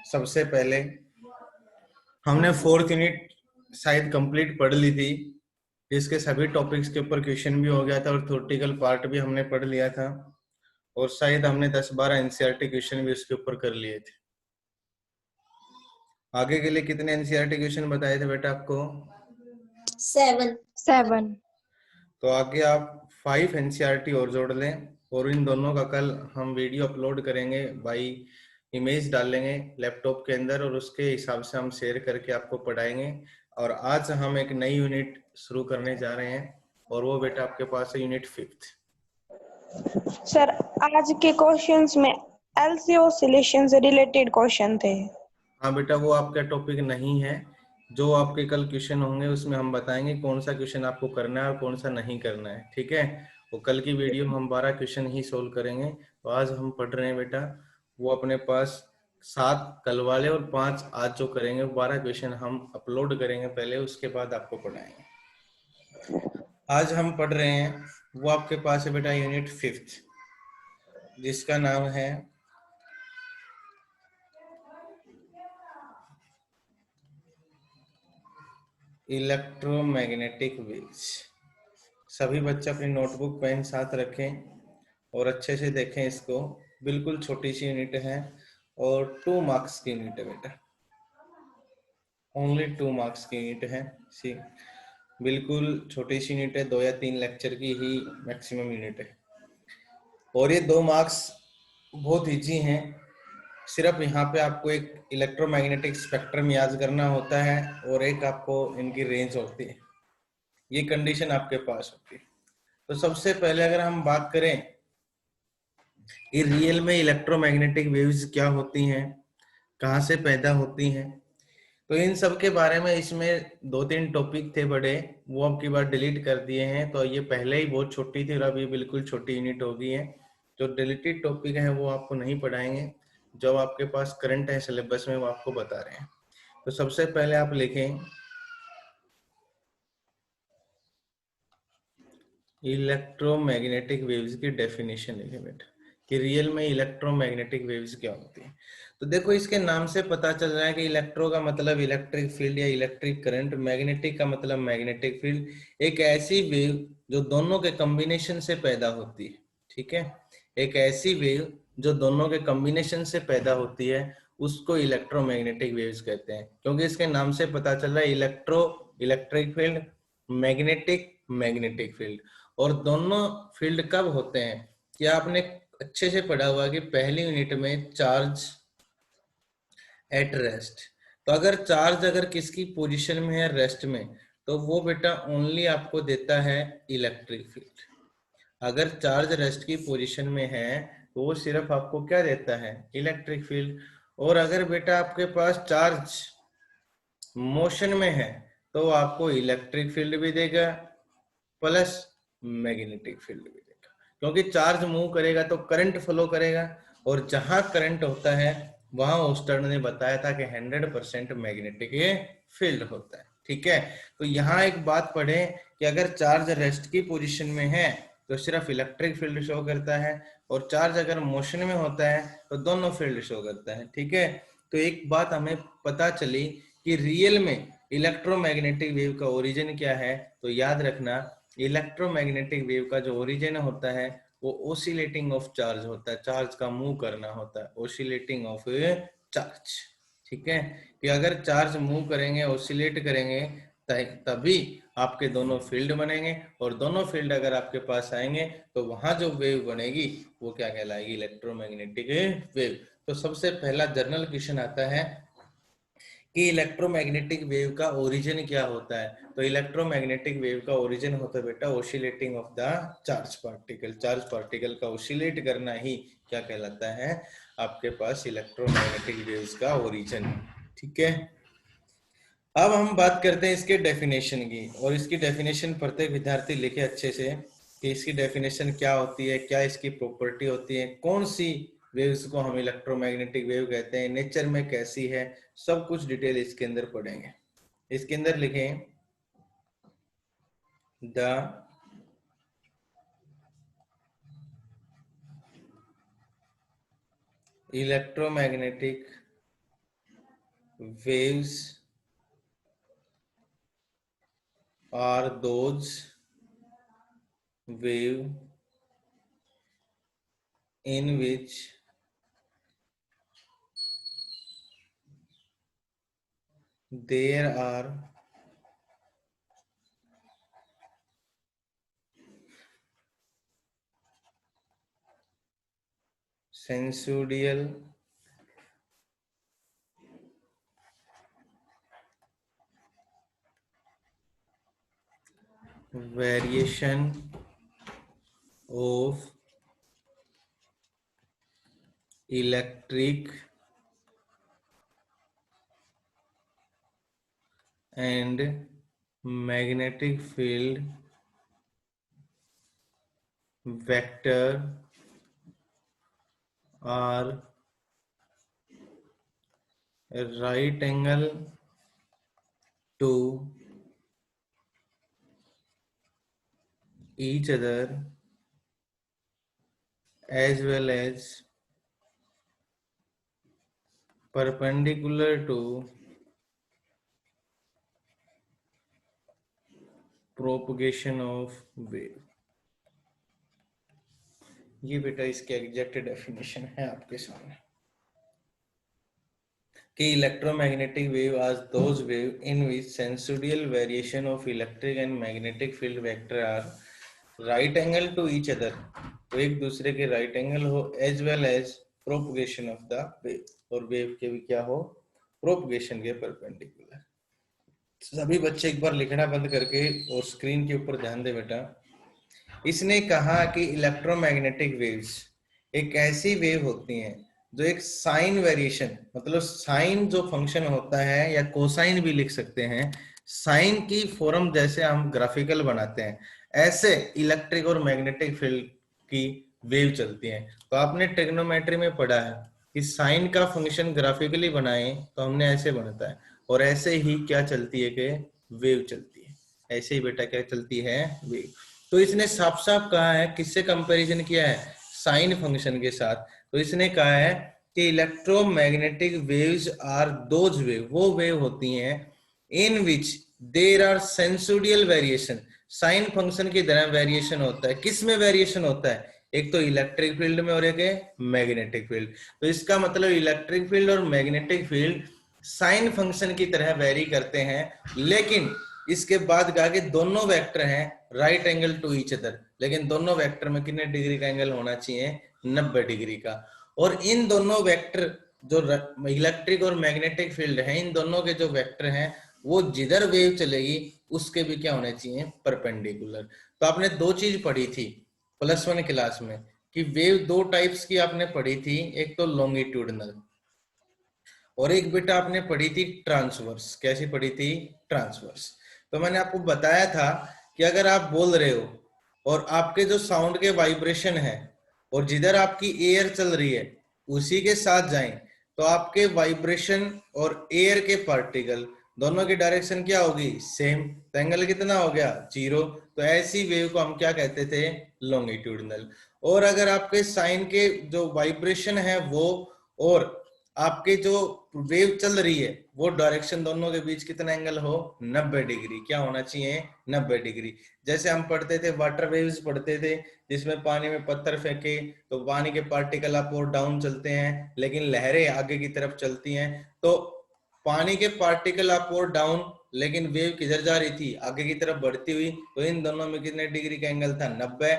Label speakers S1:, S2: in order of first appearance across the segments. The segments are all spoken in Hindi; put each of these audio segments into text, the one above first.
S1: सबसे पहले हमने फोर्थ यूनिट शायद कंप्लीट पढ़ ली थी। इसके सभी टॉपिक्स के ऊपर क्वेश्चन भी हो गया था और थ्योरेटिकल पार्ट भी हमने पढ़ लिया था और शायद हमने 10-12 एनसीईआरटी क्वेश्चन भी उसके ऊपर कर लिए थे। आगे के लिए कितने एनसीईआरटी क्वेश्चन बताए थे बेटा आपको?
S2: 7।
S1: तो आगे आप 5 एनसीईआरटी और जोड़ लें और इन दोनों का कल हम वीडियो अपलोड करेंगे, बाई इमेज डालेंगे लैपटॉप के अंदर और उसके हिसाब से हम शेयर करके आपको पढ़ाएंगे। और आज हम एक नई यूनिट शुरू करने जा रहे हैं और वो बेटा आपके पास है यूनिट 5th।
S3: सर आज के क्वेश्चंस में एलसी ऑसिलेशन से रिलेटेड क्वेश्चन थे।
S1: हाँ बेटा, वो आपका टॉपिक नहीं है। जो आपके कल क्वेश्चन होंगे उसमें हम बताएंगे कौन सा क्वेश्चन आपको करना है और कौन सा नहीं करना है, ठीक है। वो कल की वीडियो में हम 12 क्वेश्चन ही सोल्व करेंगे। तो आज हम पढ़ रहे हैं बेटा, वो अपने पास 7 कल वाले और 5 आज जो करेंगे, 12 क्वेश्चन हम अपलोड करेंगे पहले, उसके बाद आपको पढ़ाएंगे। आज हम पढ़ रहे हैं, वो आपके पास है बेटा यूनिट 5th, जिसका नाम है इलेक्ट्रोमैग्नेटिक वेव्स। सभी बच्चे अपनी नोटबुक पेन साथ रखें और अच्छे से देखें इसको। बिल्कुल छोटी सी यूनिट है और 2 मार्क्स की यूनिट है बेटा, ओनली 2 मार्क्स की यूनिट है। सी बिल्कुल छोटी सी यूनिट है, 2 या 3 लेक्चर की ही मैक्सिमम यूनिट है। और ये 2 मार्क्स बहुत इजी हैं। सिर्फ यहाँ पे आपको एक इलेक्ट्रोमैग्नेटिक स्पेक्ट्रम याद करना होता है और एक आपको इनकी रेंज होती है, ये कंडीशन आपके पास होती है। तो सबसे पहले अगर हम बात करें कि रियल में इलेक्ट्रोमैग्नेटिक वेव्स क्या होती हैं, कहाँ से पैदा होती हैं, तो इन सब के बारे में इसमें 2-3 टॉपिक थे बड़े, वो अब की बार डिलीट कर दिए हैं। तो ये पहले ही बहुत छोटी थी और अब ये बिल्कुल छोटी यूनिट हो गई है। जो डिलीटेड टॉपिक है वो आपको नहीं पढ़ाएंगे, जो आपके पास करंट है सिलेबस में वो आपको बता रहे हैं। तो सबसे पहले आप लिखें इलेक्ट्रोमैग्नेटिक वेव्स की डेफिनेशन लिखें बेटा, कि रियल में इलेक्ट्रोमैग्नेटिक वेव्स क्या होती है। तो देखो इसके नाम से पता चल रहा है कि इलेक्ट्रो का मतलब इलेक्ट्रिक फील्ड या इलेक्ट्रिक करंट, मैग्नेटिक का मतलब मैग्नेटिक फील्ड, एक ऐसी वेव जो दोनों के कॉम्बिनेशन से पैदा होती है, ठीक है। एक ऐसी वेव जो दोनों के कॉम्बिनेशन से पैदा होती है उसको इलेक्ट्रोमैग्नेटिक वेव्स कहते हैं, क्योंकि इसके नाम से पता चल रहा है electro electric field, magnetic magnetic field. और दोनों फील्ड कब होते हैं कि आपने अच्छे से पढ़ा हुआ कि पहली यूनिट में चार्ज एट रेस्ट। तो अगर चार्ज अगर किसकी पोजीशन में है रेस्ट में, तो वो बेटा ओनली आपको देता है इलेक्ट्रिक फील्ड। अगर चार्ज रेस्ट की पोजीशन में है तो वो सिर्फ आपको क्या देता है, इलेक्ट्रिक फील्ड। और अगर बेटा आपके पास चार्ज मोशन में है तो आपको इलेक्ट्रिक फील्ड भी देगा प्लस मैग्नेटिक फील्ड भी देगा, क्योंकि चार्ज मूव करेगा तो करंट फ्लो करेगा और जहां करंट होता है वहां ओस्टर्न ने बताया था कि 100% मैग्नेटिक फील्ड होता है, ठीक है। तो यहाँ एक बात पढ़े कि अगर चार्ज रेस्ट की पोजीशन में है तो सिर्फ इलेक्ट्रिक फील्ड शो करता है और चार्ज अगर मोशन में होता है तो दोनों फील्ड शो करता है, ठीक है। तो एक बात हमें पता चली कि रियल में इलेक्ट्रोमैग्नेटिक वेव का ओरिजिन क्या है। तो याद रखना, इलेक्ट्रोमैग्नेटिक वेव का जो ओरिजिन होता है वो ओसिलेटिंग ऑफ चार्ज होता है, चार्ज का मूव करना होता है, ओसिलेटिंग ऑफ चार्ज, ठीक है। कि अगर चार्ज मूव करेंगे, ओसिलेट करेंगे, तभी आपके दोनों फील्ड बनेंगे और दोनों फील्ड अगर आपके पास आएंगे तो वहां जो वेव बनेगी वो क्या कहलाएगी, इलेक्ट्रोमैग्नेटिक वेव। तो सबसे पहला जनरल क्वेश्चन आता है कि इलेक्ट्रोमैग्नेटिक वेव का ओरिजिन क्या होता है। तो इलेक्ट्रोमैग्नेटिक वेव का ओरिजिन होता है बेटा oscillating of the charge particle. Charge particle का ओसिलेट करना ही क्या कहलाता है, आपके पास इलेक्ट्रोमैग्नेटिक वेव्स का ओरिजिन, ठीक है। अब हम बात करते हैं इसके डेफिनेशन की, और इसकी डेफिनेशन प्रत्येक विद्यार्थी लिखे अच्छे से कि इसकी डेफिनेशन क्या होती है, क्या इसकी प्रॉपर्टी होती है, कौन सी वेव्स को हम इलेक्ट्रोमैग्नेटिक वेव कहते हैं, नेचर में कैसी है, सब कुछ डिटेल इसके अंदर पढ़ेंगे। इसके अंदर लिखें the electromagnetic waves are those wave in which there are sinusoidal variation of electric and magnetic field vector are a right angle to each other as well as perpendicular to propagation of wave। ये बेटा इसके एग्जैक्ट डेफिनेशन है आपके सामने कि electromagnetic wave are those wave in which sinusoidal variation of electric and magnetic field vector are right angle to each other, तो एक दूसरे के राइट एंगल हो, as well as propagation of the wave, और वेव के भी क्या हो, प्रोपगेशन के परपेंडिकुलर। सभी बच्चे एक बार लिखना बंद करके और स्क्रीन के ऊपर ध्यान दे बेटा। इसने कहा कि इलेक्ट्रोमैग्नेटिक वेव्स एक ऐसी वेव होती हैं जो एक साइन वेरिएशन, मतलब साइन जो फंक्शन होता है या कोसाइन भी लिख सकते हैं, साइन की फॉर्म जैसे हम ग्राफिकल बनाते हैं ऐसे इलेक्ट्रिक और मैग्नेटिक फील्ड की वेव चलती है। तो आपने ट्रिग्नोमेट्री में पढ़ा है कि साइन का फंक्शन ग्राफिकली बनाए तो हमने ऐसे बनता है, और ऐसे ही क्या चलती है कि वेव चलती है, ऐसे ही बेटा क्या चलती है, वेव। तो इसने साफ साफ कहा है, किससे कंपैरिजन किया है, साइन फंक्शन के साथ। तो इसने कहा है कि electromagnetic waves are those wave, वो वेव होती हैं in which there are sinusoidal variation, sine function की तरह वेरिएशन होता है। किस में वेरिएशन होता है, एक तो इलेक्ट्रिक फील्ड में और एक है मैग्नेटिक फील्ड। तो इसका मतलब इलेक्ट्रिक फील्ड और मैग्नेटिक फील्ड साइन फंक्शन की तरह वेरी करते हैं, लेकिन इसके बाद कहा कि दोनों वेक्टर हैं right angle to each other, लेकिन दोनों वेक्टर में कितने डिग्री का एंगल होना चाहिए, 90 डिग्री का। और इन दोनों वेक्टर जो इलेक्ट्रिक और मैग्नेटिक फील्ड है, इन दोनों के जो वेक्टर हैं वो जिधर वेव चलेगी उसके भी क्या होने चाहिए, परपेंडिकुलर। तो आपने दो चीज पढ़ी थी +1 क्लास में कि वेव दो टाइप्स की आपने पढ़ी थी, एक तो लॉन्गिट्यूडनल और एक बेटा आपने पढ़ी थी ट्रांसवर्स। कैसी पढ़ी थी, ट्रांसवर्स। तो मैंने आपको बताया था कि अगर आप बोल रहे हो और आपके जो साउंड के वाइब्रेशन है और जिधर आपकी एयर चल रही है उसी के साथ जाएं तो आपके वाइब्रेशन और एयर के पार्टिकल दोनों की डायरेक्शन क्या होगी, सेम। तो एंगल कितना हो गया, 0। तो ऐसी वेव को हम क्या कहते थे, लॉन्गिट्यूडनल। और अगर आपके साइन के जो वाइब्रेशन है वो और आपके जो वेव चल रही है वो डायरेक्शन दोनों के बीच कितना एंगल हो, 90 डिग्री। क्या होना चाहिए, 90 डिग्री। जैसे हम पढ़ते थे वाटर वेव्स पढ़ते थे, जिसमें पानी में पत्थर फेंके तो पानी के पार्टिकल अप और डाउन चलते हैं, लेकिन लहरें आगे की तरफ चलती हैं। तो पानी के पार्टिकल अप और डाउन, लेकिन वेव किधर जा रही थी, आगे की तरफ बढ़ती हुई। तो इन दोनों में कितने डिग्री का एंगल था, 90।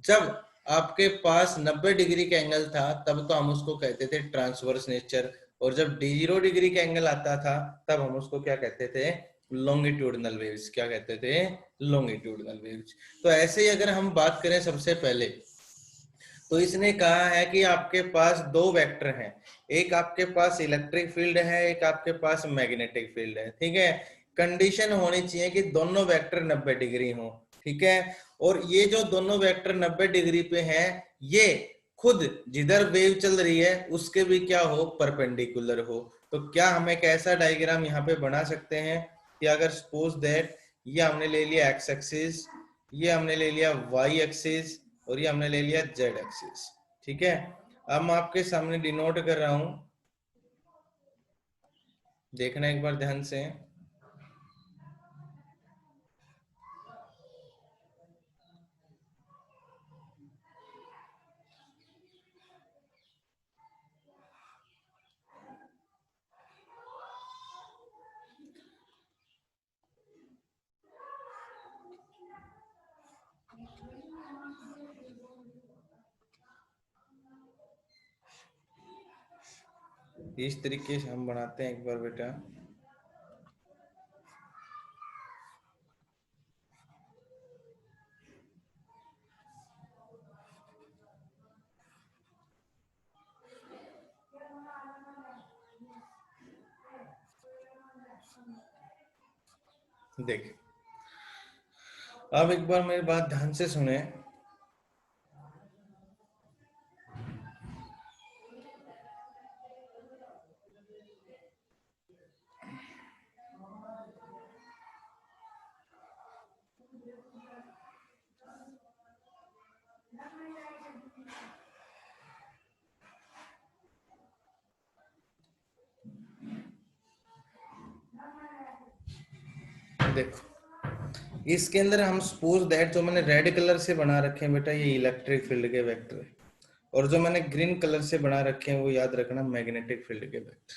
S1: जब आपके पास 90 डिग्री का एंगल था तब तो हम उसको कहते थे ट्रांसवर्स नेचर, और जब 0 डिग्री का एंगल आता था तब हम उसको क्या कहते थे, लॉन्गिट्यूडनल वेव्स। क्या कहते थे, लॉन्गिट्यूडनल वेव्स। तो ऐसे ही अगर हम बात करें सबसे पहले, तो इसने कहा है कि आपके पास दो वेक्टर हैं, एक आपके पास इलेक्ट्रिक फील्ड है, एक आपके पास मैग्नेटिक फील्ड है। ठीक है, कंडीशन होनी चाहिए कि दोनों वेक्टर 90 डिग्री हो। ठीक है, और ये जो दोनों वेक्टर 90 डिग्री पे हैं, ये खुद जिधर वेव चल रही है उसके भी क्या हो, परपेंडिकुलर हो। तो क्या हम एक ऐसा डायग्राम यहाँ पे बना सकते हैं कि अगर सपोज दैट ये हमने ले लिया एक्स एक्सिस, ये हमने ले लिया वाई एक्सिस, और ये हमने ले लिया जेड एक्सिस। ठीक है, अब मैं आपके सामने डिनोट कर रहा हूं, देखना एक बार ध्यान से। इस तरीके से हम बनाते हैं एक बार बेटा। देख, अब एक बार मेरी बात ध्यान से सुने। देखो, इसके अंदर हम सपोज दैट जो मैंने रेड कलर से बना रखे हैं बेटा, ये इलेक्ट्रिक फील्ड के वेक्टर है, और जो मैंने ग्रीन कलर से बना रखे हैं वो याद रखना मैग्नेटिक फील्ड के वेक्टर।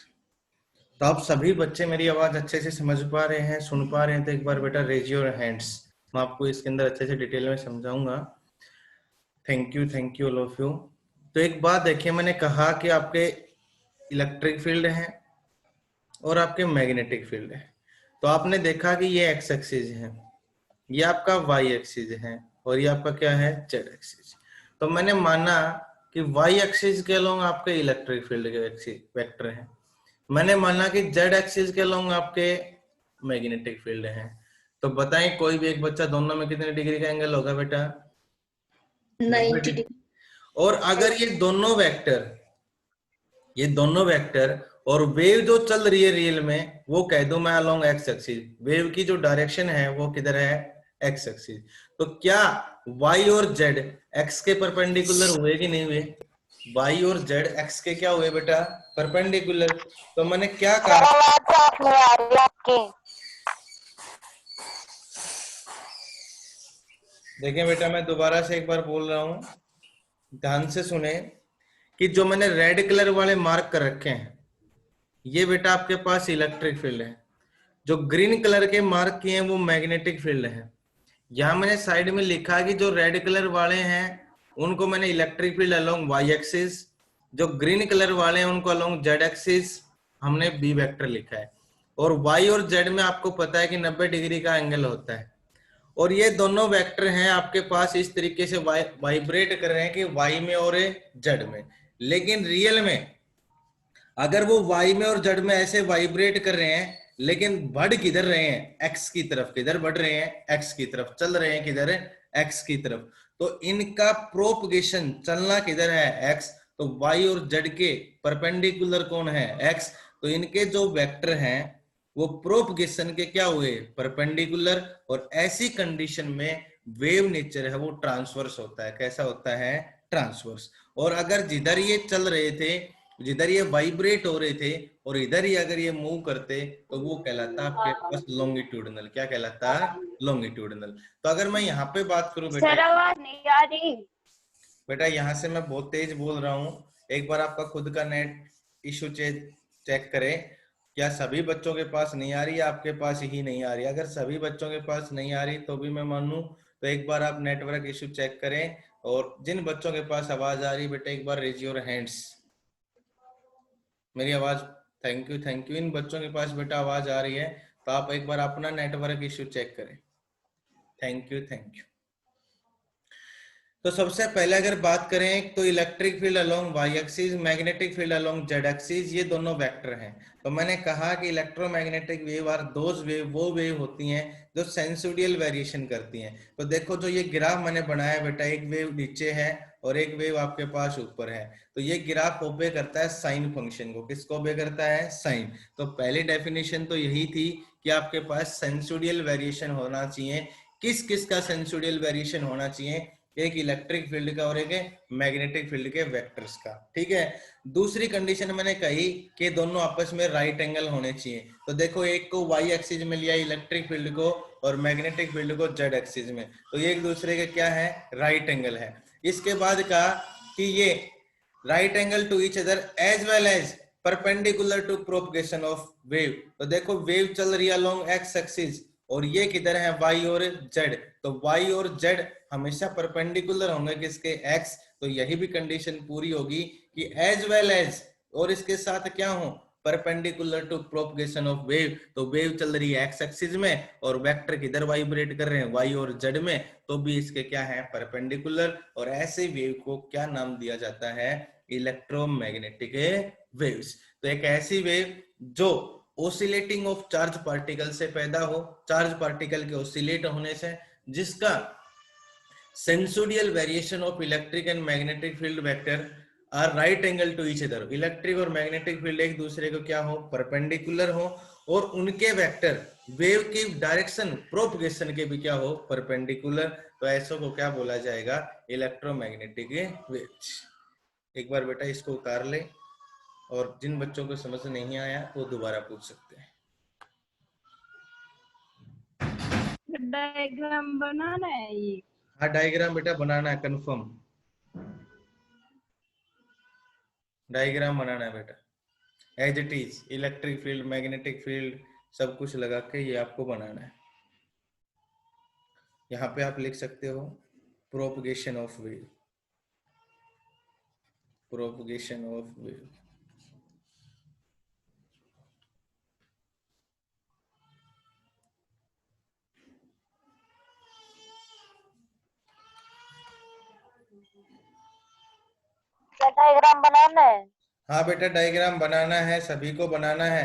S1: तो आप सभी बच्चे मेरी आवाज अच्छे से समझ पा रहे हैं, सुन पा रहे हैं? तो एक बार बेटा रेज योर हैंड्स, मैं आपको इसके अंदर अच्छे से डिटेल में समझाऊंगा। Thank you all of you. तो एक बात देखिए, मैंने कहा कि आपके इलेक्ट्रिक फील्ड है और आपके मैग्नेटिक फील्ड है। तो आपने देखा कि ये एक्स एक्सिस है, ये आपका वाई एक्सिस है, और ये आपका क्या है, जेड एक्सिस। तो मैंने माना कि वाई एक्सिस के अलोंग आपके इलेक्ट्रिक फील्ड के वेक्टर है, मैंने माना कि जेड एक्सिस के अलोंग आपके मैग्नेटिक फील्ड है। तो बताएं कोई भी एक बच्चा, दोनों में कितने डिग्री का एंगल होगा बेटा? 90 डिग्री। और अगर ये दोनों वेक्टर और वेव जो चल रही है रियल में, वो कह दो मैं अलोंग एक्स एक्सिस, वेव की जो डायरेक्शन है वो किधर है, एक्स एक्सिस। तो क्या y और z x के परपेंडिकुलर हुए कि नहीं हुए? y और z x के क्या हुए बेटा, परपेंडिकुलर। तो मैंने क्या कहा, देखिए बेटा मैं दोबारा से एक बार बोल रहा हूं, ध्यान से सुने, कि जो मैंने रेड कलर वाले मार्क कर रखे हैं ये बेटा आपके पास इलेक्ट्रिक फील्ड है, जो ग्रीन कलर के मार्क किए हैं वो मैग्नेटिक फील्ड है। यहां मैंने साइड में लिखा कि जो रेड कलर वाले हैं उनको मैंने electric field along Y axis, जो ग्रीन कलर वाले हैं उनको अलोंग जेड एक्सिस हमने बी वेक्टर लिखा है। और वाई और जेड में आपको पता है कि 90 डिग्री का एंगल होता है, और ये दोनों वेक्टर हैं आपके पास इस तरीके से वाइब्रेट कर रहे हैं कि वाई में और जेड में। लेकिन रियल में अगर वो वाई में और जेड में ऐसे वाइब्रेट कर रहे हैं, लेकिन बढ़ किधर रहे हैं, एक्स की तरफ। किधर बढ़ रहे हैं, एक्स की तरफ। चल रहे हैं किधर, एक्स की तरफ। तो इनका प्रोपगेशन चलना किधर है, एक्स। तो वाई और जेड के परपेंडिकुलर कौन है, एक्स। तो इनके जो वेक्टर हैं वो प्रोपगेशन के क्या हुए, परपेंडिकुलर। और ऐसी कंडीशन में वेव नेचर है वो ट्रांसवर्स होता है। कैसा होता है, ट्रांसवर्स। और अगर जिधर ये चल रहे थे, जिधर ये वाइब्रेट हो रहे थे, और इधर ही अगर ये मूव करते, तो वो कहलाता आपके पास लॉन्गिट्यूडनल। क्या कहलाता है, लॉन्गिट्यूडनल। तो अगर मैं यहाँ पे बात करूं बेटा,
S3: सर आवाज नहीं आ रही।
S1: बेटा यहाँ से मैं बहुत तेज बोल रहा हूँ, एक बार आपका खुद का नेट इशू चेक करें। क्या सभी बच्चों के पास नहीं आ रही है, आपके पास ही नहीं आ रही? अगर सभी बच्चों के पास नहीं आ रही तो भी मैं मानूं, तो एक बार आप नेटवर्क इशू चेक करें। और जिन बच्चों के पास आवाज आ रही है बेटा, एक बार रेज योर हैंड्स। मेरी आवाज, थैंक यू। इन बच्चों के पास बेटा आवाज आ रही है, तो आप एक बार अपना नेटवर्क इशू चेक करें। Thank you. तो सबसे पहले अगर बात करें तो electric field along Y axis, magnetic field along Z axis, ये दोनों वेक्टर हैं। तो मैंने कहा कि electromagnetic wave are those wave, वो वेव होती हैं जो सेंसुडियल वेरिएशन करती हैं। तो देखो जो ये ग्राफ मैंने बनाया बेटा, एक वेव नीचे है और एक वेव आपके पास ऊपर है। तो ये ग्राफ ओबे करता है साइन फंक्शन को। किसको ओबे करता है, साइन। तो पहली डेफिनेशन तो यही थी कि आपके पास सेंसुडियल वेरिएशन होना चाहिए। किस किस का सेंसुडियल वेरिएशन होना चाहिए, एक इलेक्ट्रिक फील्ड का और एक मैग्नेटिक फील्ड के वेक्टर्स का। ठीक है, दूसरी कंडीशन मैंने कही कि दोनों आपस में राइट एंगल होने चाहिए। तो देखो एक को वाई एक्सिस में लिया इलेक्ट्रिक फील्ड को और मैग्नेटिक फील्ड को जेड एक्सिस में, तो ये एक दूसरे के क्या है, राइट एंगल है। इसके बाद कहा कि ये right angle to each other as well as perpendicular to propagation of wave. तो देखो वेव चल रही है अलोंग एक्स एक्सिस और ये किधर है, वाई और जेड। तो वाई और जेड हमेशा परपेंडिकुलर होंगे किसके, एक्स। तो यही भी कंडीशन पूरी होगी कि एज वेल एज और इसके साथ क्या हो, perpendicular to propagation of wave. तो वेव चल रही है एक्स एक्सिस में और वेक्टर किधर वाइब्रेट कर रहे हैं, वाई और जेड में, तो भी इसके क्या है, परपेंडिकुलर। और ऐसे वेव को क्या नाम दिया जाता है, इलेक्ट्रोमैग्नेटिक वेव्स। तो एक ऐसी वेव जो ओसिलेटिंग ऑफ चार्ज पार्टिकल से पैदा हो, चार्ज पार्टिकल के ओसिलेट होने से, जिसका sinusoidal variation of electric and magnetic field vector are right angle to each other. Electric और मैग्नेटिक फील्ड एक दूसरे को क्या हो, परपेंडिकुलर हो, और उनके वेक्टर वेव की डायरेक्शन प्रोपगेशन के भी क्या हो, परपेंडिकुलर। तो ऐसो को क्या बोला जाएगा, इलेक्ट्रोमैग्नेटिक वेव्स। एक बार बेटा इसको उतार ले, और जिन बच्चों को समझ नहीं आया वो दोबारा पूछ सकते हैं।
S2: डायग्राम बनाना है ये।
S1: हाँ डायग्राम बेटा बनाना है, कंफर्म डायग्राम बनाना है बेटा, as it is electric field magnetic field सब कुछ लगा के ये आपको बनाना है। यहाँ पे आप लिख सकते हो propagation of wave, propagation of wave.
S4: Diagram बनाना है।
S1: हाँ बेटा डायग्राम बनाना है, सभी को बनाना है।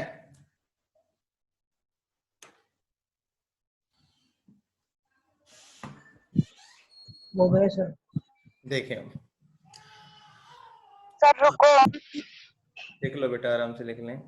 S5: हो गए सर।
S1: देखें
S4: सर रुको।
S1: देख लो बेटा, आराम से लिख लें।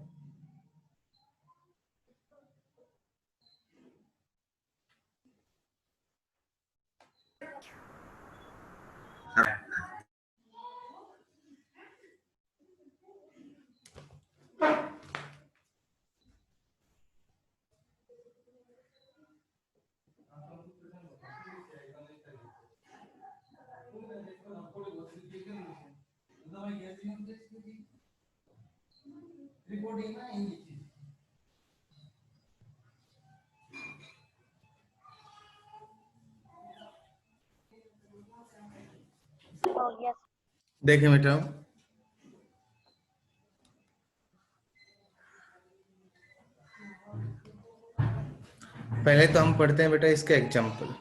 S4: यस।
S1: देखें बेटा, पहले तो हम पढ़ते हैं बेटा इसका एग्जाम्पल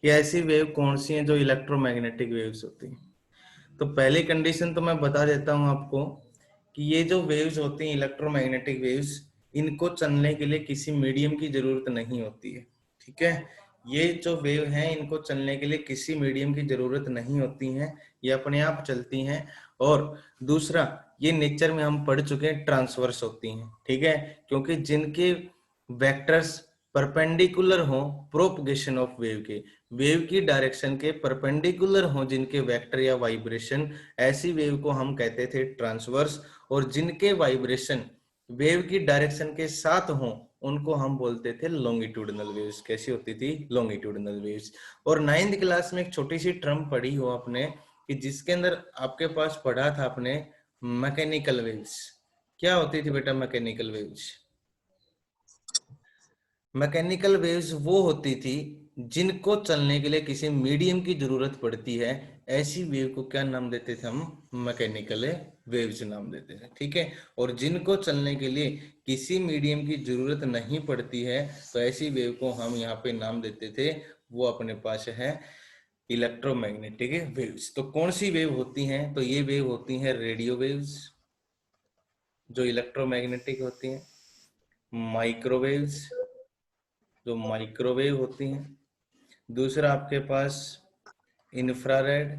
S1: कि ऐसी वेव कौन सी हैं जो इलेक्ट्रोमैग्नेटिक वेव्स होती हैं। तो पहली कंडीशन तो मैं बता देता हूं आपको कि ये जो वेव्स होती हैं इलेक्ट्रोमैग्नेटिक वेव्स, इनको चलने के लिए किसी मीडियम की जरूरत नहीं होती है। ठीक है, ये जो वेव हैं इनको चलने के लिए किसी मीडियम की जरूरत नहीं होती है, ये अपने आप चलती हैं। और दूसरा, ये नेचर में हम पढ़ चुके हैं ट्रांसवर्स होती हैं। ठीक है, क्योंकि जिनके वेक्टर्स परपेंडिकुलर हो प्रोपगेशन ऑफ वेव के, वेव की डायरेक्शन के परपेंडिकुलर हो जिनके वेक्टर या वाइब्रेशन, ऐसी वेव को हम कहते थे ट्रांसवर्स। और जिनके वाइब्रेशन वेव की डायरेक्शन के साथ हो उनको हम बोलते थे लॉन्गिट्यूडनल वेव्स। कैसी होती थी, लॉन्गिट्यूडनल वेव्स। और 9th क्लास में एक छोटी सी टर्म पढ़ी हो आपने कि जिसके अंदर आपके पास पढ़ा था आपने मैकेनिकल वेव्स। क्या होती थी बेटा मैकेनिकल वेव्स? मैकेनिकल वेव्स वो होती थी जिनको चलने के लिए किसी मीडियम की जरूरत पड़ती है, ऐसी वेव को क्या नाम देते थे हम, मैकेनिकल वेव्स नाम देते थे। ठीक है, और जिनको चलने के लिए किसी मीडियम की जरूरत नहीं पड़ती है तो ऐसी वेव को हम यहाँ पे नाम देते थे, वो अपने पास है इलेक्ट्रोमैग्नेटिक वेव्स। तो कौन सी वेव होती हैं, तो ये वेव होती हैं रेडियो वेव्स जो इलेक्ट्रोमैग्नेटिक होती हैं, माइक्रोवेव्स जो माइक्रोवेव होती हैं, दूसरा आपके पास इंफ्रारेड,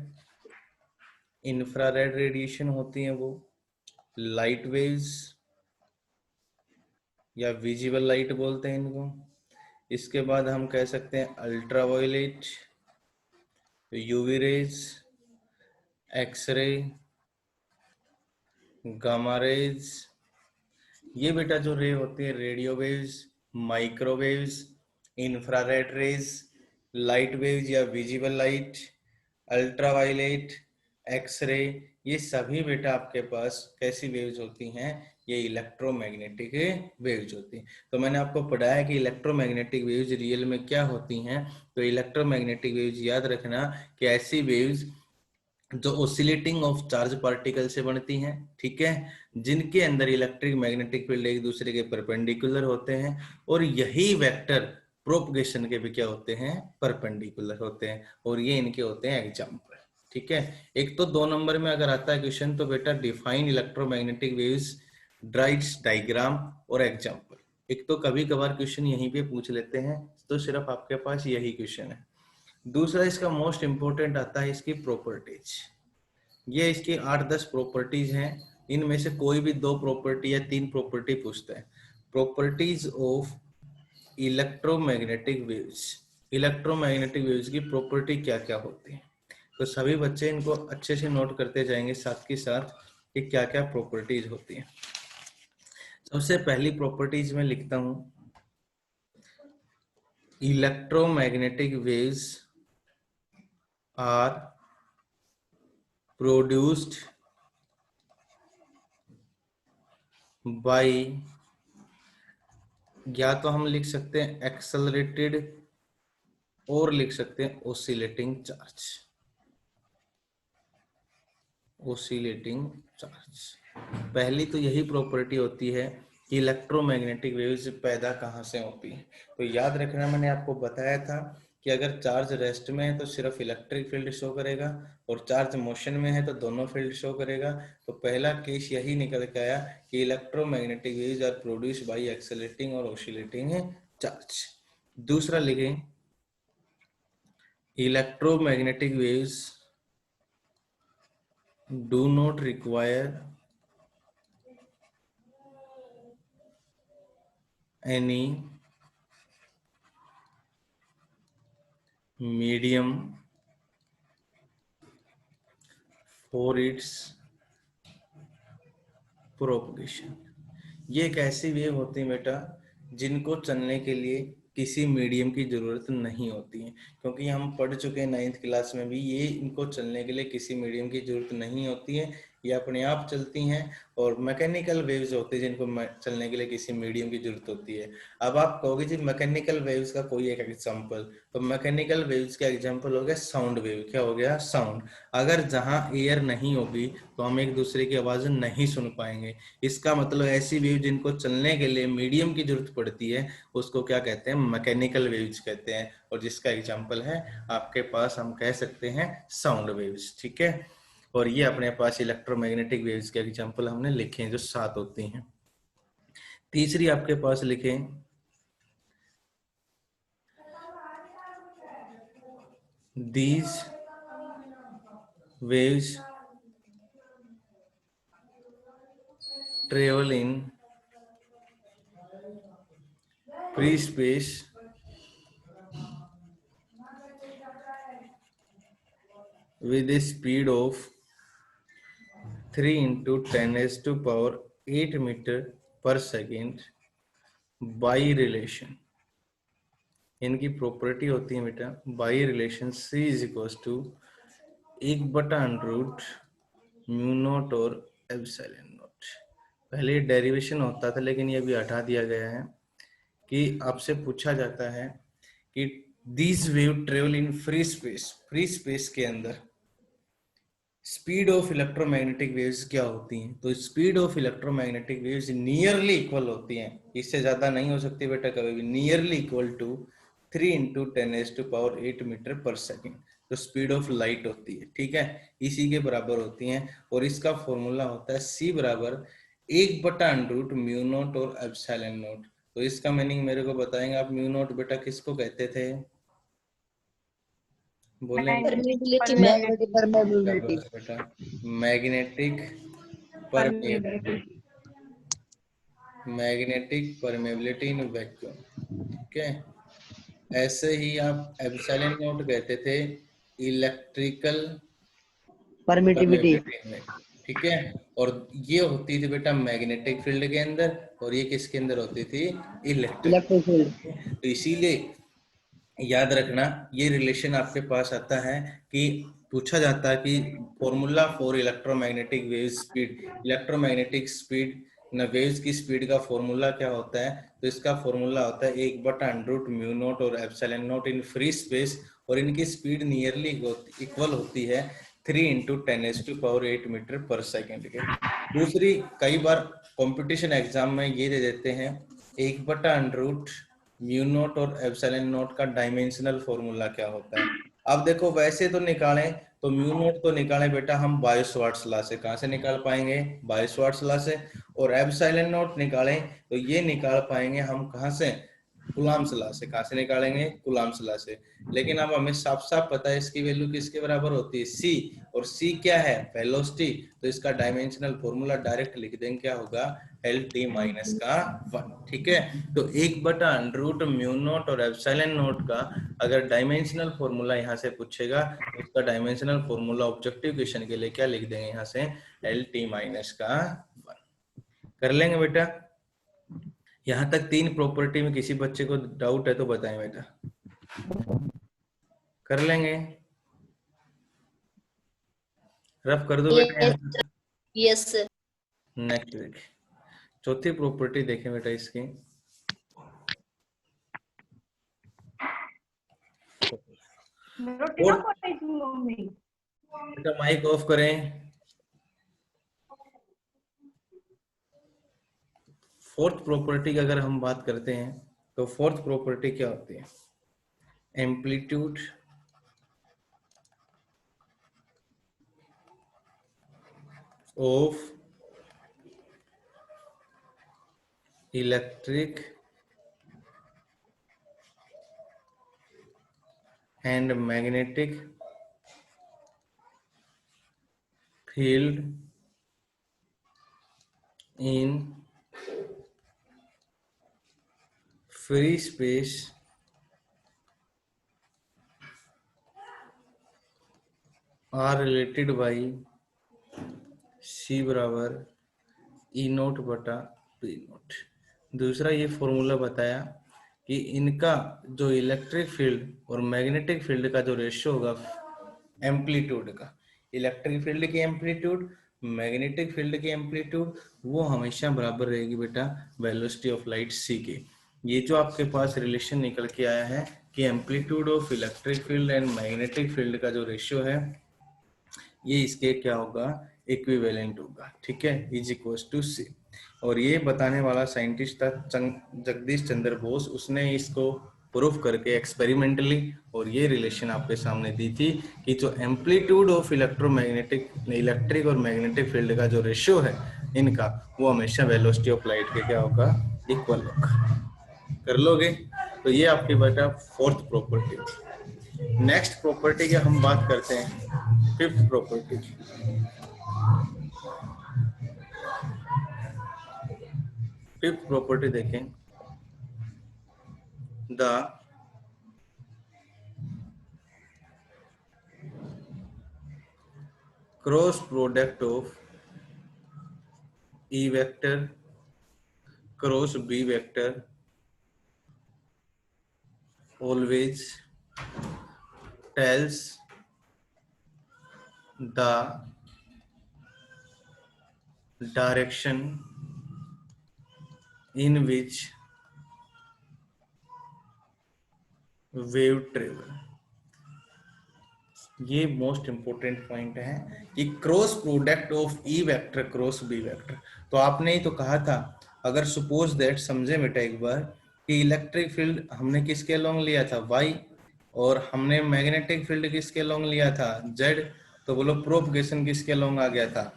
S1: इंफ्रारेड रेडिएशन होती हैं वो, लाइट वेव्स या विजिबल लाइट बोलते हैं इनको। इसके बाद हम कह सकते हैं ultraviolet, UV rays, X-ray, gamma rays, ये बेटा जो रे होती है radio waves, microwaves, infrared rays, light waves या विजिबल लाइट, अल्ट्रावायलेट, एक्सरे, ये सभी बेटा आपके पास कैसी वेव्स होती हैं, ये इलेक्ट्रोमैग्नेटिक वेव्स होती हैं। तो मैंने आपको पढ़ाया कि इलेक्ट्रोमैग्नेटिक वेव्स रियल में क्या होती हैं। तो इलेक्ट्रोमैग्नेटिक वेव्स याद रखना कि ऐसी वेव्स जो ओसिलेटिंग ऑफ चार्ज पार्टिकल से बनती हैं, ठीक है, जिनके अंदर इलेक्ट्रिक मैग्नेटिक फील्ड एक दूसरे के परपेंडिकुलर होते हैं, और यही वेक्टर प्रोपगेशन के भी क्या होते हैं, परपेंडिकुलर होते हैं, और ये इनके होते हैं एग्जाम्पल। ठीक है, एक तो 2 नंबर में अगर आता है क्वेश्चन तो बेटा डिफाइन इलेक्ट्रोमैग्नेटिक वेव्स, ड्राइट्स डायग्राम और एग्जाम्पल। एक तो कभी कभार क्वेश्चन यहीं पे पूछ लेते हैं, तो सिर्फ आपके पास यही क्वेश्चन है। दूसरा इसका मोस्ट इंपोर्टेंट आता है इसकी प्रॉपर्टीज। ये इसकी 8-10 प्रॉपर्टीज हैं, इनमें से कोई भी 2 प्रॉपर्टी या 3 प्रॉपर्टी पूछता है। Properties of electromagnetic waves, electromagnetic waves की प्रॉपर्टी क्या क्या होती है, तो सभी बच्चे इनको अच्छे से नोट करते जाएंगे साथ के साथ कि क्या क्या प्रॉपर्टीज होती है। सबसे पहली प्रॉपर्टीज में लिखता हूं, electromagnetic waves are produced by, या तो हम लिख सकते हैं एक्सेलरेटेड और लिख सकते हैं ओसिलेटिंग चार्ज, ओसिलेटिंग चार्ज। पहली तो यही प्रॉपर्टी होती है कि इलेक्ट्रोमैग्नेटिक वेव्स पैदा कहाँ से होती है। तो याद रखना, मैंने आपको बताया था कि अगर चार्ज रेस्ट में है तो सिर्फ इलेक्ट्रिक फील्ड शो करेगा, और चार्ज मोशन में है तो दोनों फील्ड शो करेगा। तो पहला केस यही निकल के आया कि electromagnetic waves are produced by accelerating और ओसिलेटिंग चार्ज। दूसरा लिखें, electromagnetic waves do not require any medium for its propagation। ये एक ऐसी वेव होती है बेटा जिनको चलने के लिए किसी मीडियम की जरूरत नहीं होती है, क्योंकि हम पढ़ चुके हैं 9th क्लास में भी, ये इनको चलने के लिए किसी मीडियम की जरूरत नहीं होती है, ये अपने आप चलती हैं। और मैकेनिकल वेव्स होती है जिनको चलने के लिए किसी मीडियम की जरूरत होती है। अब आप कहोगे जी मैकेनिकल वेव्स का कोई एक एग्जांपल, तो मैकेनिकल वेव्स का एग्जांपल हो गया साउंड वेव। क्या हो गया, साउंड। अगर जहां एयर नहीं होगी तो हम एक दूसरे की आवाज नहीं सुन पाएंगे। इसका मतलब ऐसी वेव जिनको चलने के लिए मीडियम की जरूरत पड़ती है उसको क्या कहते हैं, मैकेनिकल वेव्स कहते हैं, और जिसका एग्जांपल है आपके पास हम कह सकते हैं साउंड वेव्स। ठीक है, और ये अपने पास इलेक्ट्रोमैग्नेटिक वेव्स के एग्जांपल हमने लिखे हैं जो 7 होती हैं। तीसरी आपके पास लिखें, these waves travel in free space with a speed of 3 into 10 raised to power 8 meter per second by relation। इनकी प्रॉपर्टी होती है बेटा by relation C is equal to 1/√μ0 और एप्सिलॉन नॉट। पहले डेरिवेशन होता था लेकिन ये भी हटा दिया गया है कि आपसे पूछा जाता है कि this wave travel in free space, free space के अंदर स्पीड ऑफ इलेक्ट्रोमैग्नेटिक वेव्स क्या होती हैं। तो speed of electromagnetic waves nearly equal होती हैं, इससे ज्यादा नहीं हो सकती बेटा कभी भी, nearly equal to 3 into 10 raised to power 8 metre पर सेकेंड। तो स्पीड ऑफ लाइट होती है, ठीक है, इसी के बराबर होती हैं। और इसका फॉर्मूला होता है C बराबर 1/√μ0 और एप्सिलॉन नॉट। तो इसका मीनिंग मेरे को बताएंगे आप, म्यू नॉट बेटा किसको कहते थे, बोले
S5: मैग्नेटिक परमेबिलिटी,
S1: बेटा, magnetic permeability, magnetic permeability in vacuum. ठीक है, ऐसे ही आप एप्सिलॉन नॉट कहते थे इलेक्ट्रिकल
S5: परमिटिविटी
S1: परमेबिलिटी में, ठीक है। और ये होती थी बेटा मैग्नेटिक फील्ड के अंदर, और ये किसके अंदर होती थी, इलेक्ट्रिक।
S5: इलेक्ट्रिक फील्ड
S1: तो इसीलिए याद रखना, ये रिलेशन आपके पास आता है कि पूछा जाता है कि formula for electromagnetic wave speed, electromagnetic speed न वेव्स की स्पीड का फॉर्मूला क्या होता है। तो इसका फॉर्मूला होता है 1/√μ0 और epsilon not in free space, और इनकी स्पीड नियरली इक्वल होती है 3 × 10⁸ मीटर पर सेकेंड के। दूसरी, कई बार कंपटीशन एग्जाम में ये दे देते हैं 1/√μ0 और एप्सिलॉन नॉट का डायमेंशनल फॉर्मूला क्या होता है। अब देखो वैसे तो निकालें तो μ0 तो निकालें बेटा हम बायो-सवार्ट्स लॉ से। कहां से निकाल पाएंगे, बायो-सवार्ट्स लॉ से। और एप्सिलॉन नॉट निकालें तो ये निकाल पाएंगे हम कहां से, कूलम्ब्स लॉ से। कहां से निकालेंगे, कूलम्ब्स लॉ से। लेकिन अब हमें साफ साफ पता है इसकी वैल्यू किसके बराबर होती है, c, और c क्या है, वेलोसिटी। तो इसका डायमेंशनल फॉर्मूला डायरेक्ट लिख देंगे, क्या होगा, LT माइनस का 1, ठीक है। तो 1/√μ0 और एप्सिलॉन नॉट का अगर डायमेंशनल फॉर्मूला यहाँ से पूछेगा तो उसका डायमेंशनल फॉर्मूला ऑब्जेक्टिव क्वेश्चन के लिए क्या लिख देंगे यहाँ से, LT माइनस का 1। कर लेंगे बेटा। यहाँ तक 3 प्रॉपर्टी में किसी बच्चे को डाउट है तो बताएं बेटा। कर लेंगे, रफ कर दो बेटा।
S6: Yes sir.
S1: नेक्स्ट देखिए, चौथी प्रॉपर्टी देखें बेटा इसकी। बेटा माइक ऑफ करें। फोर्थ प्रॉपर्टी की अगर हम बात करते हैं तो फोर्थ प्रॉपर्टी क्या होती है, amplitude of electric and magnetic field in free space are related by C बराबर E0/P0। दूसरा ये फॉर्मूला बताया कि इनका जो इलेक्ट्रिक फील्ड और मैग्नेटिक फील्ड का जो रेशियो होगा एम्पलीट्यूड का, इलेक्ट्रिक फील्ड की एम्पलीट्यूड, मैग्नेटिक फील्ड की एम्पलीट्यूड, वो हमेशा बराबर रहेगी बेटा वेलोसिटी ऑफ लाइट c के। ये जो आपके पास रिलेशन निकल के आया है कि amplitude of electric field and magnetic field का जो रेशियो है ये इसके क्या होगा, इक्विवेलेंट होगा, ठीक है, इज इक्वल टू c। और ये बताने वाला साइंटिस्ट था जगदीश चंद्र बोस, उसने इसको प्रूफ करके एक्सपेरिमेंटली और ये रिलेशन आपके सामने दी थी कि जो एम्पलीट्यूड ऑफ इलेक्ट्रिक और मैग्नेटिक फील्ड का जो रेशियो है इनका, वो हमेशा वेलोसिटी ऑफ लाइट के क्या होगा, इक्वल होगा। कर लोगे। तो ये आपकी बेटा फोर्थ प्रॉपर्टी। नेक्स्ट प्रॉपर्टी की हम बात करते हैं, फिफ्थ प्रॉपर्टी। फिफ्थ प्रॉपर्टी देखें, the cross product of E vector cross B vector always tells the direction in which wave travel। ये मोस्ट इंपोर्टेंट पॉइंट है कि cross product of E vector cross B vector. तो आपने ही तो कहा था, अगर सपोज दैट, समझे बेटा एक बार, कि इलेक्ट्रिक फील्ड हमने किसके अलोंग लिया था y, और हमने मैग्नेटिक फील्ड किसके अलोंग लिया था z, तो बोलो प्रोपगेशन किसके अलोंग आ गया था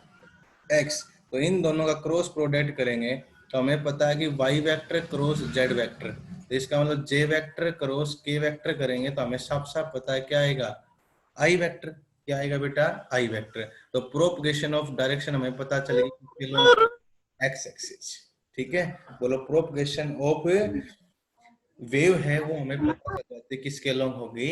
S1: x। तो इन दोनों का क्रॉस प्रोडक्ट करेंगे तो हमें पता है कि y vector cross z vector, तो इसका मतलब j vector cross k vector करेंगे तो हमें साफ साफ पता है क्या आएगा, i वेक्टर। क्या आएगा बेटा, i वेक्टर। तो प्रोपगेशन ऑफ डायरेक्शन हमें पता चलेगी x एक्सिस, ठीक है। बोलो प्रोपगेशन ऑफ वेव है वो हमें पता चल जाती है किसके अलोंग होगी,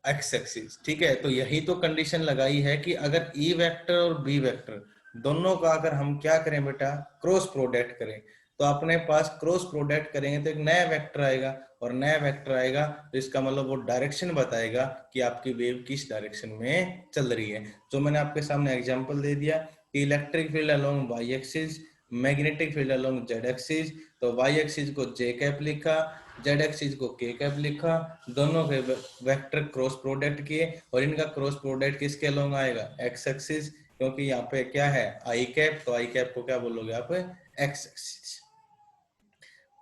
S1: एक्स एक्सिस। ठीक है, तो यही तो कंडीशन लगाई है कि अगर ई वेक्टर और बी वेक्टर दोनों का अगर हम क्या करें बेटा, क्रॉस प्रोडक्ट करें, तो अपने पास क्रॉस प्रोडक्ट करेंगे तो एक नया वेक्टर आएगा, और नया वेक्टर आएगा तो इसका मतलब वो डायरेक्शन बताएगा कि आपकी वेव किस डायरेक्शन में चल रही है। जो मैंने आपके सामने एग्जांपल दे दिया कि electric field along Y axis, magnetic field along Z axis, तो वाई एक्सिस को जे कैप लिखा, जेड एक्सिस को के कैप लिखा, दोनों के वेक्टर क्रॉस प्रोडक्ट किए, और इनका क्रॉस प्रोडक्ट किसके अलोंग आएगा, एक्स एक्सिस, क्योंकि यहाँ पे क्या है आई कैप, तो आई कैप को क्या बोलोगे आप, एक्स एक्सिस।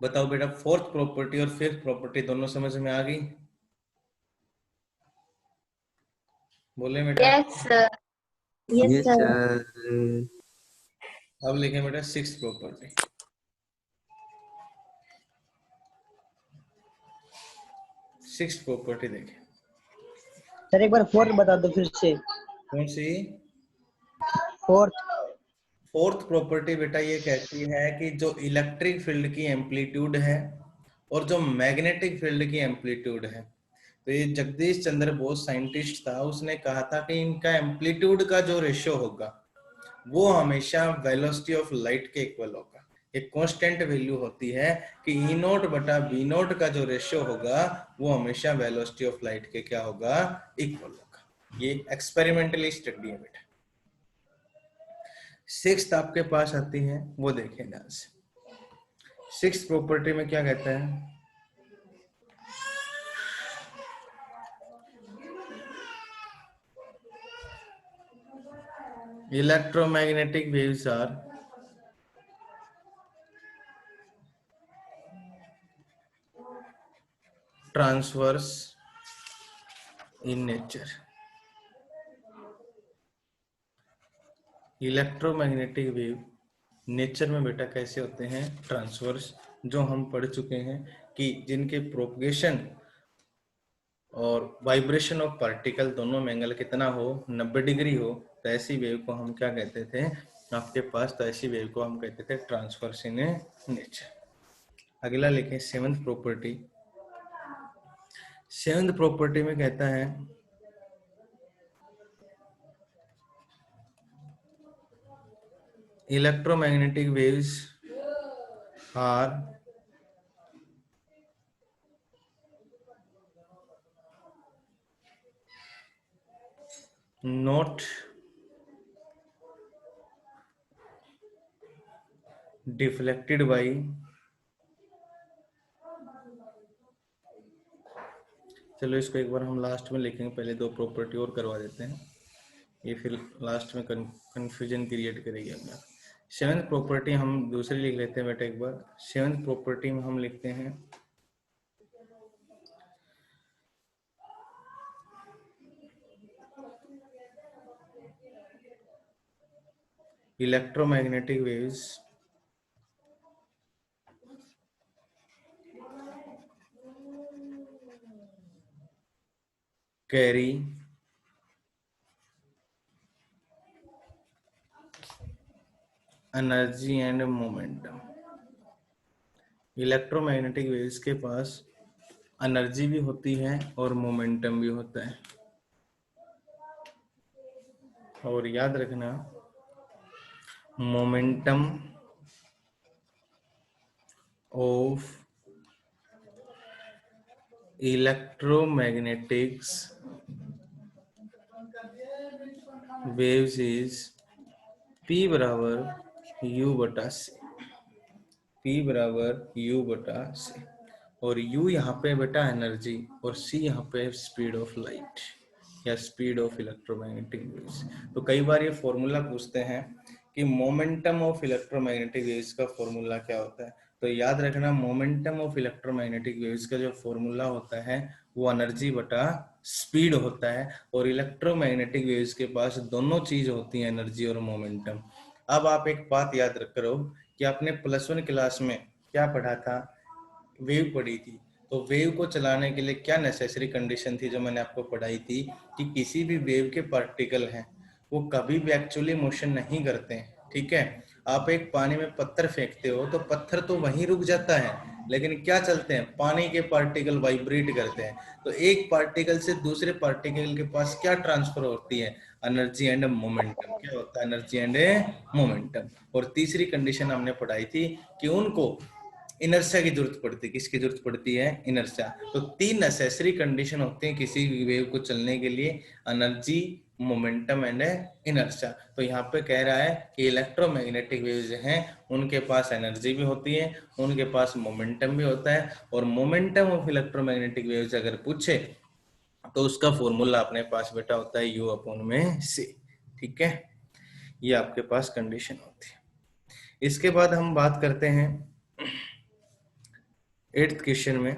S1: बताओ बेटा, फोर्थ प्रॉपर्टी और फिफ्थ प्रॉपर्टी दोनों समझ में आ गई? बोले बेटा।
S4: Yes sir.
S5: Yes sir.
S1: अब लिखें बेटा सिक्स्थ प्रॉपर्टी। सिक्स्थ प्रॉपर्टी देखें।
S5: सर एक बार फोर्थ बता दो फिर से।
S1: कौन सी?
S5: फोर्थ।
S1: फोर्थ प्रॉपर्टी बेटा ये कहती है कि जो इलेक्ट्रिक फील्ड की एम्पलीट्यूड है और जो मैग्नेटिक फील्ड की एम्पलीट्यूड है, तो ये जगदीश चंद्र बोस साइंटिस्ट था, उसने कहा था कि इनका एम्पलीट्यूड का जो रेशियो होगा वो हमेशा वेलोसिटी ऑफ लाइट के इक्वल होगा। एक कांस्टेंट वैल्यू होती है कि ई नोट बटा बी नोट का जो रेशियो होगा वो हमेशा वेलोसिटी ऑफ लाइट के क्या होगा, इक्वल होगा। ये एक्सपेरिमेंटली स्टडी है बेटा। सिक्स्थ आपके पास आती है, वो देखें ध्यान से। सिक्स्थ प्रॉपर्टी में क्या कहता है, electromagnetic waves are transverse in nature। Electromagnetic wave nature में बेटा कैसे होते हैं, ट्रांसवर्स, जो हम पढ़ चुके हैं कि जिनके प्रोपगेशन और वाइब्रेशन ऑफ पार्टिकल दोनों में एंगल कितना हो, 90 डिग्री हो, तो ऐसी वेव को हम क्या कहते थे आपके पास, तो ऐसी वेव को हम कहते थे ट्रांसवर्स इन नेचर। अगला लिखें सेवंथ प्रॉपर्टी। सेवंथ प्रॉपर्टी में कहता है electromagnetic waves are not deflected by चलो इसको एक बार हम लास्ट में लिखेंगे, पहले दो प्रॉपर्टी और करवा देते हैं, ये फिर लास्ट में कंफ्यूजन क्रिएट करेगी अपना। सेवंथ प्रॉपर्टी हम दूसरी लिख लेते हैं बेटा एक बार। सेवंथ प्रॉपर्टी में हम लिखते हैं electromagnetic waves carry energy and momentum. Electromagnetic waves के पास एनर्जी भी होती है और मोमेंटम भी होता है, और याद रखना momentum of electromagnetics waves is P बराबर U बटा C, P बराबर U बटा C, और U यहाँ पे बेटा एनर्जी और C यहाँ पे स्पीड ऑफ लाइट या स्पीड ऑफ इलेक्ट्रोमैग्नेटिक वेव्स। तो कई बार ये फॉर्मूला पूछते हैं कि मोमेंटम ऑफ इलेक्ट्रोमैग्नेटिक वेव्स का फॉर्मूला क्या होता है, तो याद रखना मोमेंटम ऑफ इलेक्ट्रोमैग्नेटिक वेव्स का जो फॉर्मूला होता है वो एनर्जी बटा स्पीड होता है, और इलेक्ट्रोमैग्नेटिक वेव्स के पास दोनों चीज होती हैं, एनर्जी और मोमेंटम। अब आप एक बात याद करो कि आपने +1 क्लास में क्या पढ़ा था, वेव पढ़ी थी, तो वेव को चलाने के लिए क्या नेसेसरी कंडीशन थी जो मैंने आपको पढ़ाई थी कि किसी भी वेव के पार्टिकल हैं वो कभी भी एक्चुअली मोशन नहीं करते हैं। ठीक है, आप एक पानी में पत्थर फेंकते हो तो पत्थर तो वहीं रुक जाता है, लेकिन क्या चलते हैं, पानी के पार्टिकल वाइब्रेट करते हैं। तो एक पार्टिकल से दूसरे पार्टिकल के पास क्या ट्रांसफर होती है, एनर्जी एंड मोमेंटम। क्या होता है, एनर्जी एंड मोमेंटम। और तीसरी कंडीशन हमने पढ़ाई थी कि उनको इनर्शिया की जरूरत पड़ती है। किसकी जरूरत पड़ती है, इनर्शिया। तो 3 नेसेसरी कंडीशन होते हैं किसी भी वेव को चलने के लिए, एनर्जी, मोमेंटम एंड इनर्शिया। तो यहाँ पे कह रहा है कि इलेक्ट्रोमैग्नेटिक वेव्स हैं उनके पास एनर्जी भी होती है, उनके पास मोमेंटम भी होता है। और मोमेंटम ऑफ इलेक्ट्रोमैग्नेटिक वेव्स अगर पूछे तो उसका फॉर्मूला अपने पास बेटा होता है U अपॉन में C। ठीक है, ये आपके पास कंडीशन होती है। इसके बाद हम बात करते हैं 8th क्वेश्चन में,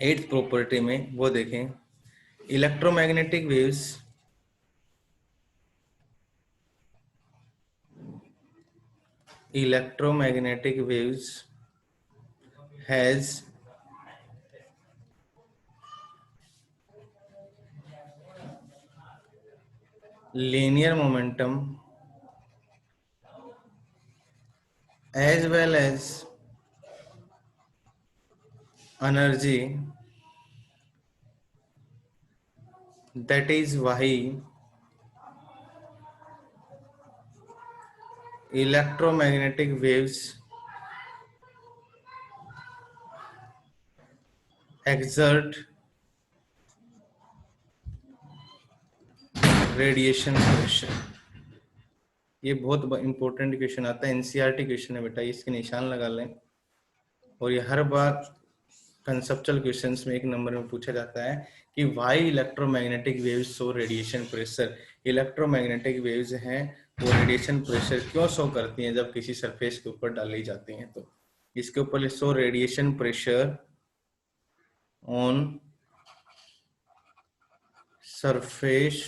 S1: 8th प्रॉपर्टी में। वो देखें, electromagnetic waves has linear momentum as well as energy, that is why electromagnetic waves exert radiation pressure. ये बहुत इंपॉर्टेंट क्वेश्चन आता है, एनसीईआरटी क्वेश्चन है बेटा, इसके निशान लगा लें। और ये हर बार कंसेप्चुअल क्वेश्चंस में 1 नंबर में पूछा जाता है कि why electromagnetic waves show radiation pressure. Electromagnetic waves हैं वो रेडिएशन प्रेशर क्यों शो करती हैं जब किसी सरफेस के ऊपर डाली जाती हैं। तो इसके ऊपर show radiation pressure on surface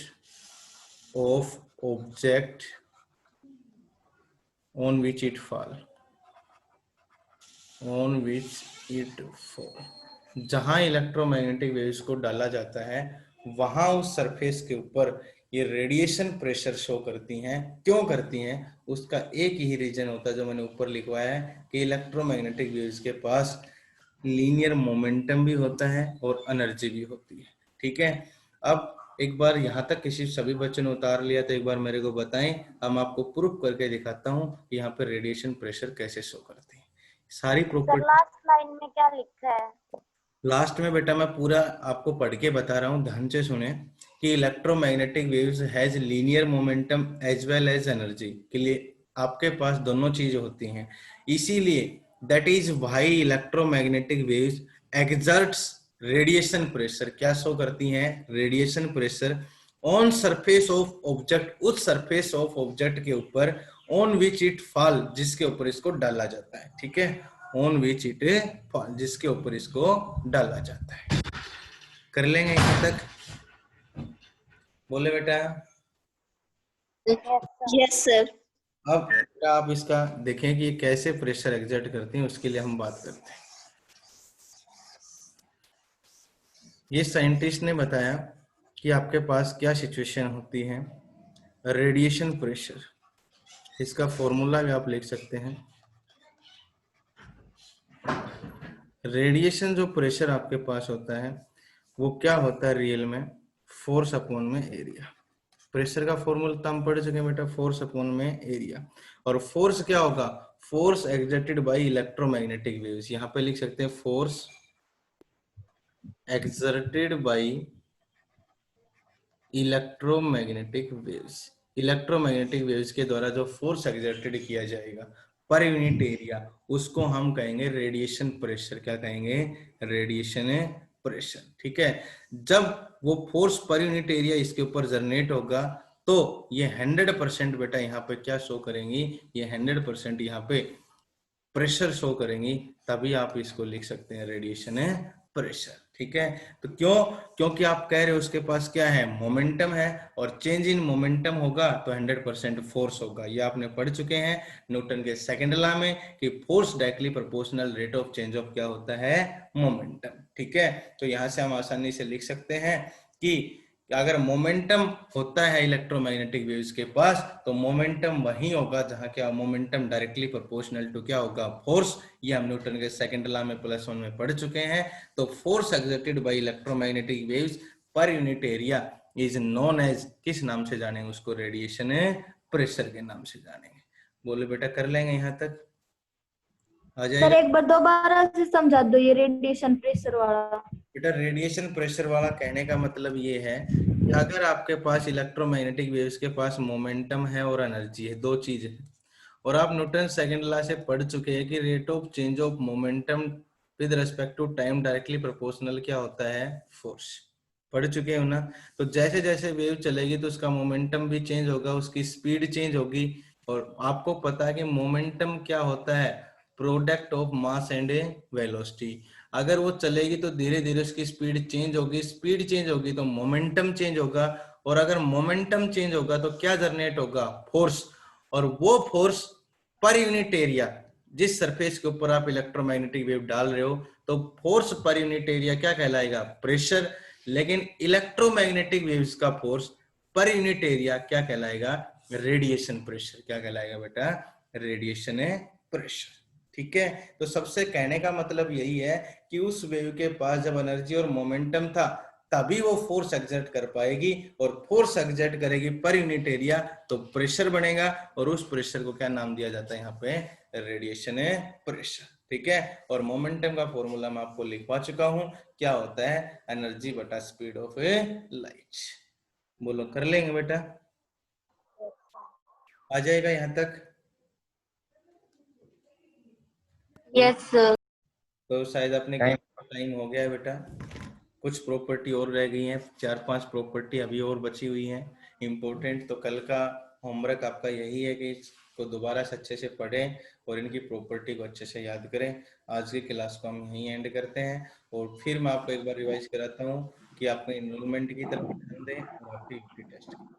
S1: of object on which it fall, जहां इलेक्ट्रोमैग्नेटिक वेव्स को डाला जाता है वहां उस सरफेस के ऊपर ये रेडिएशन प्रेशर शो करती हैं। क्यों करती हैं, उसका एक ही रीजन होता है जो मैंने ऊपर लिखवाया है कि इलेक्ट्रोमैग्नेटिक वेव्स के पास लीनियर मोमेंटम भी होता है और एनर्जी भी होती है। ठीक है, अब एक बार यहाँ तक किसी सभी बच्चों ने उतार लिया तो एक बार मेरे को बताएं, हम आपको प्रूफ करके दिखाता हूँ कि यहाँ पे रेडिएशन प्रेशर कैसे शो करती है। सारी प्रॉपर्टी
S4: लास्ट लाइन में क्या लिखा है?
S1: लास्ट में बेटा मैं पूरा आपको पढ़ के बता रहा हूँ, ध्यान से सुने कि electromagnetic waves has linear momentum as well as energy. के लिए आपके पास दोनों चीजें होती हैं, इसीलिए that is why electromagnetic waves exerts radiation pressure. क्या शो करती हैं, radiation pressure on surface of object, उस सरफेस ऑफ ऑब्जेक्ट के ऊपर ऑन विच इट फॉल, जिसके ऊपर इसको डाला जाता है। ठीक है, ऑन विच इट फॉल, जिसके ऊपर इसको डाला जाता है। कर लेंगे यहाँ तक, बोले बेटा?
S3: Yes sir.
S1: अब आप इसका देखें कि कैसे प्रेशर एग्जर्ट करते हैं, उसके लिए हम बात करते हैं। ये साइंटिस्ट ने बताया कि आपके पास क्या सिचुएशन होती है, रेडिएशन प्रेशर। इसका फॉर्मूला भी आप लिख सकते हैं। रेडिएशन जो प्रेशर आपके पास होता है वो क्या होता है रियल में, फोर्स अपॉन में एरिया। प्रेशर का फॉर्मूला हम पढ़ चुके बेटा, फोर्स अपॉन में एरिया। और फोर्स क्या होगा, force exerted by electromagnetic waves. यहाँ पे लिख सकते हैं force exerted by electromagnetic waves. Electromagnetic waves के द्वारा जो फोर्स एक्सर्टेड किया जाएगा पर यूनिट एरिया, उसको हम कहेंगे रेडिएशन प्रेशर। क्या कहेंगे, रेडिएशन प्रेशर। ठीक है, जब वो फोर्स पर यूनिट एरिया इसके ऊपर जनरेट होगा तो ये 100% बेटा यहाँ पे क्या शो करेंगी, ये 100% यहाँ पे प्रेशर शो करेंगी, तभी आप इसको लिख सकते हैं रेडिएशन प्रेशर। ठीक है, तो क्यों, क्योंकि आप कह रहे हो उसके पास क्या है, मोमेंटम है, और चेंज इन मोमेंटम होगा तो 100% फोर्स होगा। ये आपने पढ़ चुके हैं न्यूटन के सेकंड लॉ में कि force directly proportional rate of change of क्या होता है, मोमेंटम। ठीक है, तो यहां से हम आसानी से लिख सकते हैं कि कि अगर मोमेंटम होता है इलेक्ट्रोमैग्नेटिक वेव्स के पास तो मोमेंटम वही होगा जहां क्या मोमेंटम डायरेक्टली प्रोपोर्शनल टू क्या होगा फोर्स। ये हम न्यूटन के सेकंड लॉ में +1 में पढ़ चुके हैं। तो force exerted by electromagnetic waves per unit area is known as, किस नाम से जानेंगे उसको, रेडिएशन प्रेशर के नाम से जानेंगे। बोले बेटा कर लेंगे यहाँ तक, आ
S6: सर
S1: जाएगा
S6: एक बार दोबारा से समझा दो ये रेडिएशन प्रेशर वाला।
S1: बेटा। रेडिएशन प्रेशर वाला कहने का मतलब ये है कि अगर आपके पास इलेक्ट्रोमैग्नेटिक वेव्स के पास मोमेंटम है और एनर्जी है, दो चीज है, और आप न्यूटन सेकंड लॉ से पढ़ चुके हैं कि rate of change of momentum with respect to time directly proportional क्या होता है, फोर्स। पढ़ चुके हो ना। तो जैसे जैसे वेव चलेगी तो उसका मोमेंटम भी चेंज होगा, उसकी स्पीड चेंज होगी। और आपको पता है कि मोमेंटम क्या होता है, product of mass and velocity. अगर वो चलेगी तो धीरे धीरे उसकी स्पीड चेंज होगी, स्पीड चेंज होगी तो मोमेंटम चेंज होगा, और अगर मोमेंटम चेंज होगा तो क्या जनरेट होगा, फोर्स। और वो फोर्स पर यूनिट एरिया, जिस सरफेस के ऊपर आप इलेक्ट्रोमैग्नेटिक वेव डाल रहे हो, तो फोर्स पर यूनिट एरिया क्या कहलाएगा, प्रेशर। लेकिन इलेक्ट्रोमैग्नेटिक वेव्स का फोर्स पर यूनिट एरिया क्या कहलाएगा, रेडिएशन प्रेशर। क्या कहलाएगा बेटा, रेडिएशन प्रेशर। ठीक है। तो सबसे कहने का मतलब यही है कि उस वेव के पास जब एनर्जी और मोमेंटम था तभी वो फोर्स एक्सर्ट कर पाएगी, और फोर्स एक्सर्ट करेगी पर यूनिट एरिया तो प्रेशर बनेगा, और उस प्रेशर को क्या नाम दिया जाता है यहाँ पे, रेडिएशन प्रेशर। ठीक है। और मोमेंटम का फॉर्मूला मैं आपको लिखवा चुका हूं, क्या होता है, एनर्जी बटा स्पीड ऑफ लाइट। बोलो कर लेंगे बेटा, आ जाएगा यहाँ तक।
S6: Yes sir.
S1: तो शायद अपने टाइम हो गया है बेटा। कुछ प्रॉपर्टी और रह गई हैं, 4-5 प्रॉपर्टी अभी और बची हुई हैं इम्पोर्टेंट। तो कल का होमवर्क आपका यही है कि इसको दोबारा से अच्छे से पढ़ें और इनकी प्रॉपर्टी को अच्छे से याद करें। आज की क्लास को हम यहीं एंड करते हैं, और फिर मैं आपको एक बार रिवाइज कराता हूँ कि आपको इनरोलमेंट की तरफ ध्यान दें और आपकी यूनिट टेस्ट की।